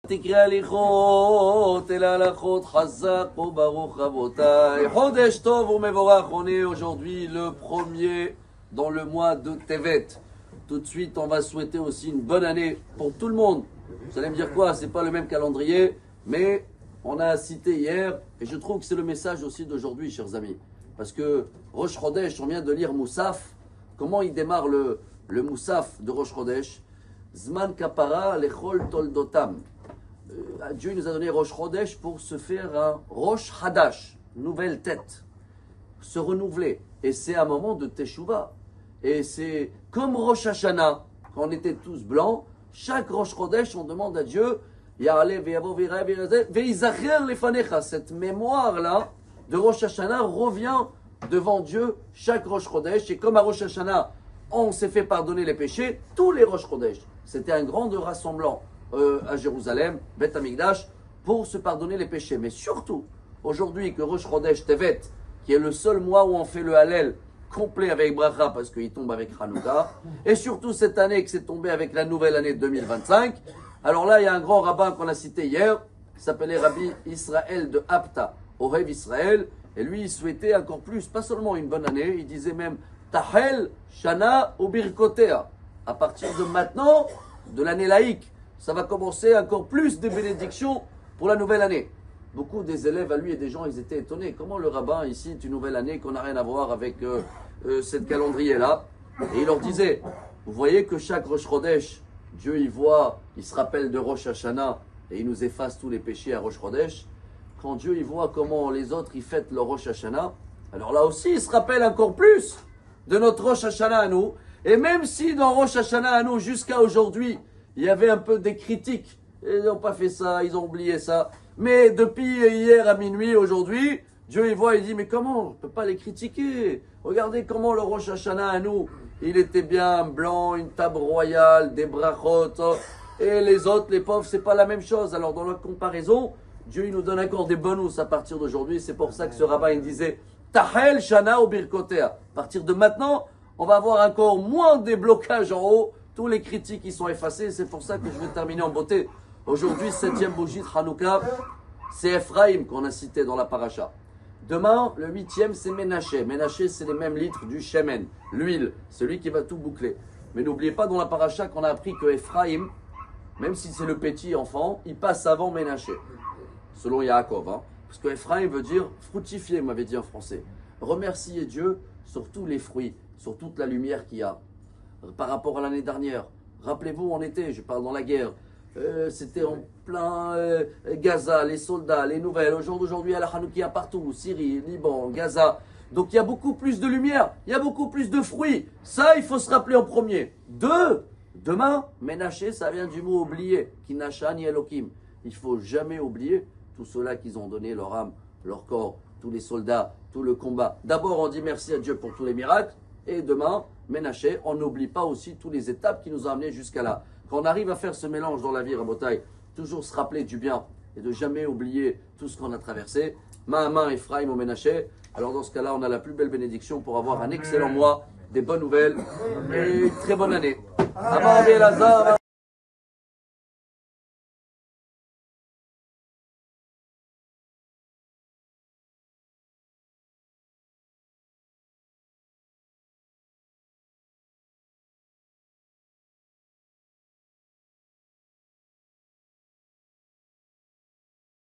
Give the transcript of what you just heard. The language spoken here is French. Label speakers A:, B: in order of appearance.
A: תקרא הליכות אל ההלכות חזק וברוך רבותיי. חודש טוב ומבורך, on est aujourd'hui le premier dans le mois de Tevet. Tout de suite, on va souhaiter aussi une bonne année pour tout le monde. Vous allez me dire quoi? C'est pas le même calendrier, mais on a cité hier, et je trouve que c'est le message aussi d'aujourd'hui, chers amis. Parce que Rosh Chodesh, on vient de lire Moussaf. Comment il démarre le Moussaf de Rosh Chodesh? Zman kapara lechol toldotam. Dieu nous a donné Rosh Chodesh pour se faire un Rosh Hadash, nouvelle tête, se renouveler. Et c'est un moment de Teshuvah. Et c'est comme Rosh Hashanah, quand on était tous blancs, chaque Rosh Chodesh, on demande à Dieu, cette mémoire-là de Rosh Hashanah revient devant Dieu chaque Rosh Chodesh. Et comme à Rosh Hashanah, on s'est fait pardonner les péchés, tous les Rosh Chodesh. C'était un grand rassemblement à Jérusalem, Beth Amikdash, pour se pardonner les péchés. Mais surtout, aujourd'hui que Rosh Chodesh Tevet, qui est le seul mois où on fait le Hallel complet avec Bracha, parce qu'il tombe avec Hanouka, et surtout cette année que c'est tombé avec la nouvelle année 2025, alors là, il y a un grand rabbin qu'on a cité hier, qui s'appelait Rabbi Israël de Apta, au Rev Israël, et lui, il souhaitait encore plus, pas seulement une bonne année, il disait même Tahel, Shana ou Birkotea. À partir de maintenant, de l'année laïque, ça va commencer encore plus de bénédictions pour la nouvelle année. Beaucoup des élèves à lui et des gens, ils étaient étonnés. Comment le rabbin ici, est une nouvelle année qu'on n'a rien à voir avec cette calendrier-là? Et il leur disait, vous voyez que chaque Rosh Chodesh, Dieu il voit, il se rappelle de Rosh Hashanah et il nous efface tous les péchés à Rosh Chodesh. Quand Dieu il voit comment les autres ils fêtent leur Rosh Hashanah, alors là aussi il se rappelle encore plus de notre Rosh Hashanah à nous. Et même si dans Rosh Hashanah à nous, jusqu'à aujourd'hui, il y avait un peu des critiques, ils n'ont pas fait ça, ils ont oublié ça. Mais depuis hier à minuit, aujourd'hui, Dieu il voit, il dit, mais comment? On ne peut pas les critiquer. Regardez comment le Rosh Hashanah à nous, il était bien blanc, une table royale, des brachot. Et les autres, les pauvres, c'est pas la même chose. Alors dans la comparaison, Dieu il nous donne encore des bonus à partir d'aujourd'hui. C'est pour ça que ce rabbin il disait, Tahel Shana ou Birkotea. À partir de maintenant, on va avoir encore moins des blocages en haut. Tous les critiques qui sont effacés. C'est pour ça que je vais terminer en beauté. Aujourd'hui, 7e bougie de Hanouka, c'est Ephraim qu'on a cité dans la paracha. Demain, le 8e, c'est Ménaché. Ménaché, c'est les mêmes litres du Shemen, l'huile, celui qui va tout boucler. Mais n'oubliez pas dans la paracha qu'on a appris que Ephraim, même si c'est le petit enfant, il passe avant Ménaché, selon Yaakov. Parce que Ephraim veut dire fructifier, m'avait dit en français. Remercier Dieu sur tous les fruits, sur toute la lumière qu'il y a. Par rapport à l'année dernière, rappelez-vous en été, je parle dans la guerre, c'était en plein Gaza, les soldats, les nouvelles. Aujourd'hui, à la Hanoukia partout, Syrie, Liban, Gaza. Donc il y a beaucoup plus de lumière, il y a beaucoup plus de fruits. Ça, il faut se rappeler en premier. Demain, Ménaché, ça vient du mot oublier, Kinasha ni Elohim. Il ne faut jamais oublier tous ceux-là qui ont donné leur âme, leur corps, tous les soldats, tout le combat. D'abord, on dit merci à Dieu pour tous les miracles. Et demain, Ménaché, on n'oublie pas aussi toutes les étapes qui nous ont amenés jusqu'à là. Quand on arrive à faire ce mélange dans la vie, Rabotai, toujours se rappeler du bien et de jamais oublier tout ce qu'on a traversé. Main à main, Ephraim au Ménaché. Alors dans ce cas-là, on a la plus belle bénédiction pour avoir un excellent mois, des bonnes nouvelles et une très bonne année.